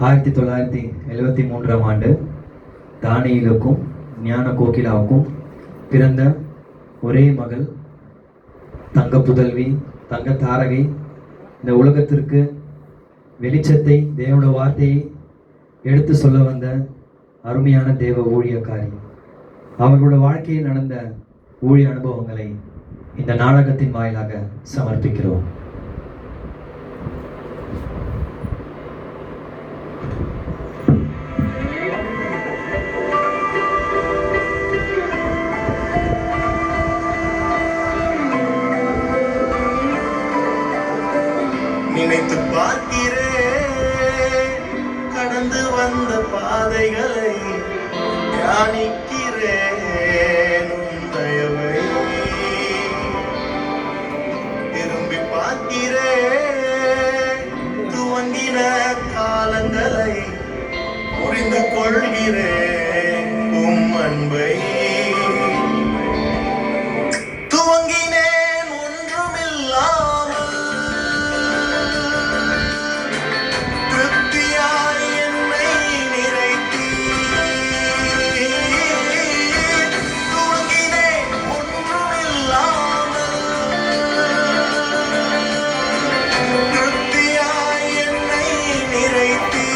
1973 தானியேலுக்கும் ஞான கோகிலாவுக்கும் பிறந்த ஒரே மகள், தங்க புதல்வி, தங்க தாரகை, இந்த உலகத்திற்கு வெளிச்சத்தை, தேவனுடைய வார்த்தையை எடுத்து சொல்ல வந்த அருமையான தேவ ஊழியக்காரி. அவர்களோட வாழ்க்கையில் நடந்த ஊழிய அனுபவங்களை இந்த நாடகத்தின் வாயிலாக சமர்ப்பிக்கிறோம். நினைத்து பார்க்கிறேன் கடந்து வந்த பாதைகளை, தியானிக்கிறேன் உன் தயவை. திரும்பி பார்க்கிறேன் துவங்கின காலங்களை, புரிந்து கொள்கிறேன் உம் அன்பை. துவங்கினேன் ஒன்றுமில்லாமல், திருப்தியாய் என்னை நிறைத்தீர். துவங்கினேன் ஒன்றுமில்லாமல், திருப்தியாய் என்னை நிறைத்தீர்.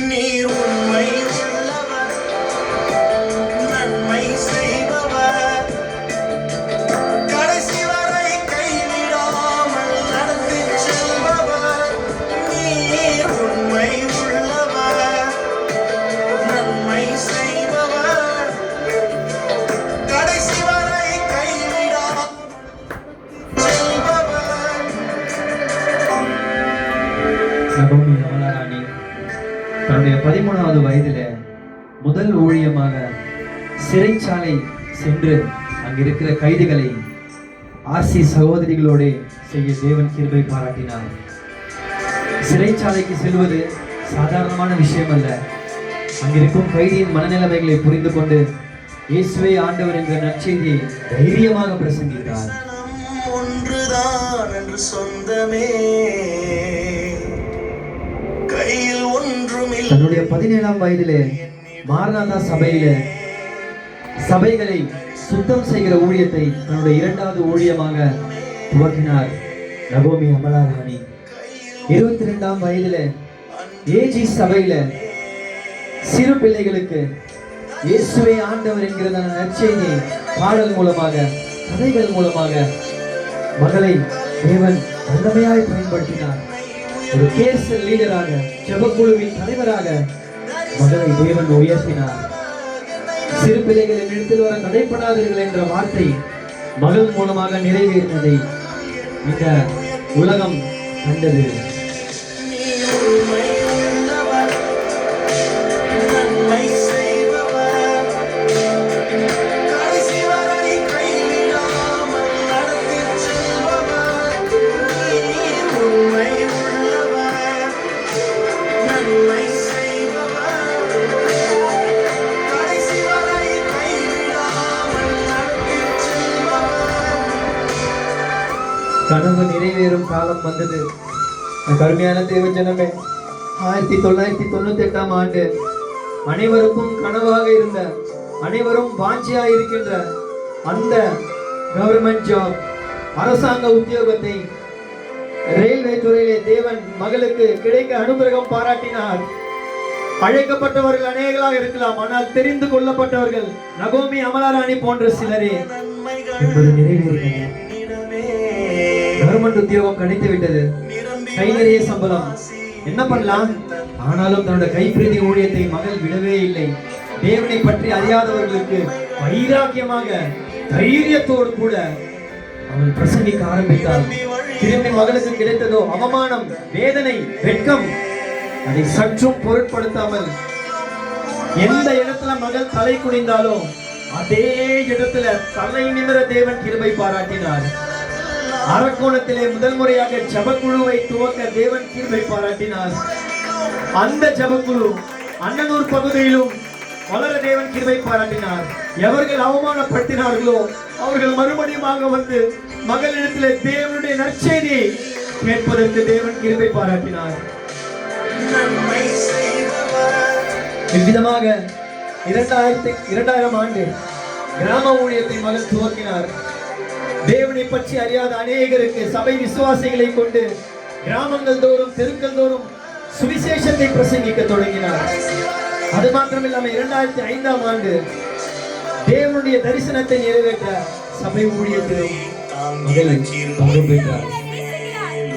நீர் உண்மை உள்ளவர், நன்மை செய்பவர், கடைசி வரை கைவிடாமல் நடத்திச் செல்பவர். நீர் உண்மை உள்ளவர், நன்மை செய்பவர், கடைசி வரை கைவிடாமல் செல்பவர். நகோமி அமலாராணி தன்னுடைய 13வது வயதில முதல் ஊழியமாக சிறைச்சாலை சென்று அங்கிருக்கிற கைதிகளை ஆர்சி சகோதரிகளோடு செய்ய தேவன் கிருபை பாராட்டினார். சிறைச்சாலைக்கு செல்வது சாதாரணமான விஷயம் அல்ல. அங்கிருக்கும் கைதியின் மனநிலைமைகளை புரிந்து கொண்டு இயேசுவே ஆண்டவர் என்ற நற்செய்தியை தைரியமாக பிரசங்கித்தார். ஒன்றுதான் என்று சொந்தமே, கையில் ஒன்றுமில்லை. தன்னுடைய 17ஆம் வயதிலே மாரநாதா சபைகளை சுத்தம் செய்கிற ஊழியத்தை தன்னுடைய 2வது ஊழியமாக துவக்கினார் நகோமி அமலாராணி. 22ஆம் வயதில ஏஜி சபையில சிறு பிள்ளைகளுக்கு இயேசுவே ஆண்டவர் என்கிறதான நற்செய்தியை பாடல் மூலமாக, கதைகள் மூலமாக மகளை தேவன் வல்லமையாய் பயன்படுத்தினார். ஒரு கேஸ் லீடராக, ஜெபக்குழுவின் தலைவராக மகளை தேவன் உயர்த்தினார். சிறு பிள்ளைகளின் இடத்தில் வர தடைப்படாதீர்கள் என்ற வார்த்தை மகள் மூலமாக நிறைவேறினதை இந்த உலகம் கண்டது. கனவு நிறைவேறும் காலம் வந்தது. கருமையான தேவ ஜனமே, 1998ஆம் ஆண்டு அனைவருக்கும் கனவாக இருந்த, அனைவரும் வாஞ்சியாக இருக்கின்ற அந்த கவர்மெண்ட் ஜாப், அரசாங்க உத்தியோகத்தை ரயில்வே துறையிலே தேவன் மகளுக்கு கிடைக்க அனுகிரகம் பாராட்டினார். அழைக்கப்பட்டவர்கள் அநேகளாக இருக்கலாம், ஆனால் தெரிந்து கொள்ளப்பட்டவர்கள் நகோமி அமலாராணி போன்ற சிலரே என்பது நிறைவேறினது. கவர்மெண்ட் உத்தியோகம் கிடைத்து விட்டது, கை நிறைய சம்பளம், என்ன பண்ணலாம்? ஆனாலும் தன்னோட கைப்பிரதி ஊழியத்தை மகள் விடவே இல்லை. தேவனை பற்றி அறியாதவர்களுக்கு வைராக்கியமாக, தைரியத்தோடு கூட அவள் பிரசங்கிக்க ஆரம்பித்தாள். திரும்பி மகளுக்கு கிடைத்ததோ அவமானம், வேதனை, வெட்கம், அதை சற்றும் பொருட்படுத்தாமல் எந்த இடத்துல மகள் தலை குனிந்தாலோ அதே இடத்துல தலை நிமிர தேவன் கிருபை பாராட்டினார். அரக்கோணத்திலே முதல் முறையாக ஜபக்குழுவை துவக்க தேவன் கிருபை பாராட்டினார். அந்த ஜபக்குழு அண்ணனூர் பகுதியிலும் வளர தேவன் கிருபை பாராட்டினார். எவர்கள் அவமானப்படுத்தினார்களோ அவர்கள் மறுபடியும் வந்து மகளிடத்திலே தேவனுடைய நற்செய்தியை கேட்பதற்கு தேவன் கிருபை பாராட்டினார். நன்மை செய்பவர். இவ்விதமாக 2000 ஆண்டு கிராம ஊழியத்தை மகன் துவக்கினார். தேவனை பற்றி அறியாத அநேகருக்கு சபை விசுவாசிகளை கொண்டு கிராமங்கள் தோறும் தெருக்கள் தோறும் சுவிசேஷத்தை பிரசங்கிக்க தொடங்கினார். அது மாத்திரமில்லாமல் 2005 ஆண்டு தேவனுடைய தரிசனத்தை நிறைவேற்ற சபை ஊழியத்திலும் பங்கு பெற்றார்.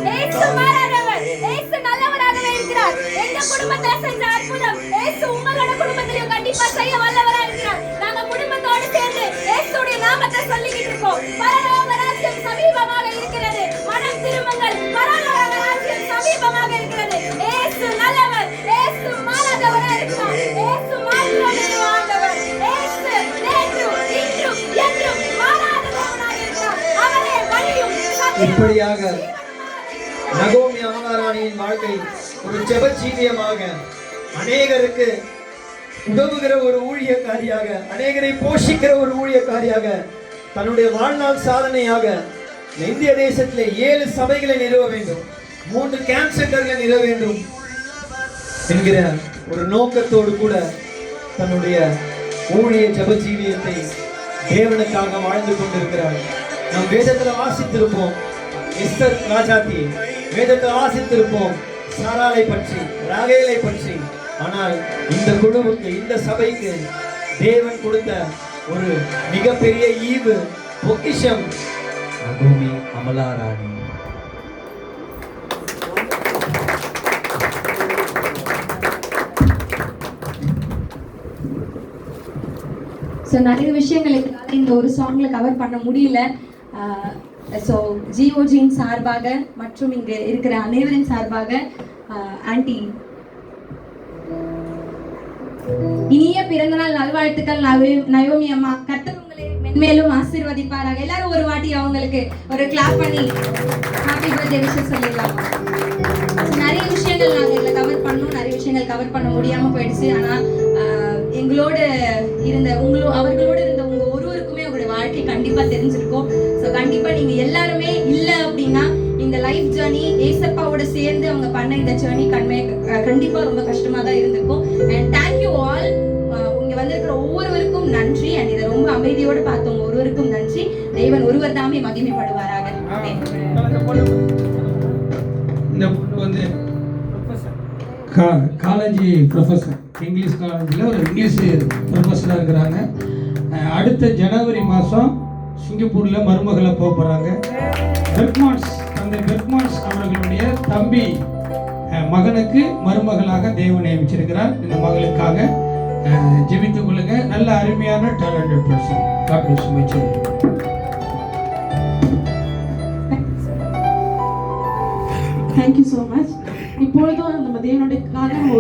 இயேசு மாறாதவர், இயேசு நல்லவராகவே இருக்கிறார். எங்க குடும்பத்தை செஞ்ச அற்புதம் இயேசு உங்களோட குடும்பத்திலும் கண்டிப்பா செய்ய வல்லவரா இருக்கிறார். நாங்க குடும்பத்தோடு சேர்ந்து இயேசுடைய நாமத்தை சொல்லிக்கிட்டு இருக்கோம். பரலோக ராஜ்யம் சமீபமாக இருக்கிறது. மனம் திரும்புங்கள், பரலோக ராஜ்யம் சமீபமாக இருக்கிறது. இயேசு நல்லவர், இயேசு மாறாதவரா இருக்கிறார். இயேசு மாத்திரமே ஆண்டவர். இயேசு நேற்றும் இன்றும் என்றும் மாறாத தேவனாக இருக்கிறார். அவரே வழியும் சத்தியமும் இப்படியாக நகோமி அமலாராணியின் வாழ்க்கை ஒரு ஜெப ஜீவியமாக அநேகருக்கு உதவுகிற ஒரு ஊழியக்காரியாக, அநேகரை போஷிக்கிற ஒரு ஊழியக்காரியாக, தன்னுடைய வாழ்நாள் சாதனையாக இந்திய தேசத்திலே 7 சபைகளை நிறுவ வேண்டும், 3 கேம்ப் சென்டர்களை நிறுவ வேண்டும் என்கிற ஒரு நோக்கத்தோடு கூட தன்னுடைய ஊழிய ஜெப ஜீவியத்தை தேவனுக்காக வாழ்ந்து கொண்டிருக்கிறார். நாம் வேதத்தில் வாசித்திருப்போம், எஸ்தர் ராஜாத்தி வேதத்தை வாசித்திருப்போம், சாராளை பற்றி, ராகேலை பற்றி. ஆனால் இந்த குழுவுக்கு, இந்த சபைக்கு தேவன் கொடுத்த ஒரு மிகப்பெரிய ஈவு, பொக்கிஷம் நகோமி அமலாராணி. ஸோ நிறைய விஷயங்களுக்கு இந்த ஒரு சாங்ல கவர் பண்ண முடியல. ஸோ ஜிஓஜியின் சார்பாக மற்றும் இங்கே இருக்கிற அனைவரின் சார்பாக ஆன்டி இனிய பிறந்தநாள் நல்வாழ்த்துக்கள் நயோமி அம்மா. கர்த்தர் உங்களை மென்மேலும் ஆசீர்வதிப்பாராக. எல்லாரும் ஒரு வாட்டி அவங்களுக்கு ஒரு கிளாப் பண்ணி ஹாப்பி பர்த்டே விஷஸ் சொல்லிடலாம். நிறைய விஷயங்கள் நாங்கள் இதில் கவர் பண்ணோம், நிறைய விஷயங்கள் கவர் பண்ண முடியாமல் போயிடுச்சு. ஆனால் எங்களோட இருந்த அவர்களோடு இருந்த உங்க ஒருவருக்குமே அவங்களுடைய வாழ்க்கை கண்டிப்பா தெரிஞ்சிருக்கும். ஸோ கண்டிப்பா நீங்க எல்லாருமே இல்லை அப்படின்னா இந்த லைஃப் ஜேர்னி ஏசப்பாவோட சேர்ந்து அவங்க பண்ண இந்த ஜேர்னி கண்டிப்பா ரொம்ப கஷ்டமா தான் இருந்திருக்கும். And thank you all. இங்க வந்திருக்கிற ஒவ்வொருவருக்கும் நன்றி. அண்ட் இதை ரொம்ப அமைதியோடு பார்த்தவங்க ஒருவருக்கும் நன்றி. தேவன் ஒருவர் தாமே மகிமைப்படுவாராக. இந்த வந்து காலேஜ் ப்ரொஃபஸர், இங்கிலீஷ் காலேஜில் ஒரு இங்கிலீஷ் ப்ரொஃபஸராக இருக்கிறாங்க. அடுத்த ஜனவரி மாதம் சிங்கப்பூரில் மருமகளை போக போகிறாங்க. தந்தை பெர்க்மான்ஸ் அவர்களுடைய தம்பி மகனுக்கு மருமகளாக தேவன் நியமிச்சிருக்கிறார். இந்த மகளுக்காக ஜெபித்துக் கொள்ளுங்க. நல்ல அருமையான talented person. God bless you my children. Thank you so much. இப்பொழுதும் நம்ம தேவனுடைய காரணம்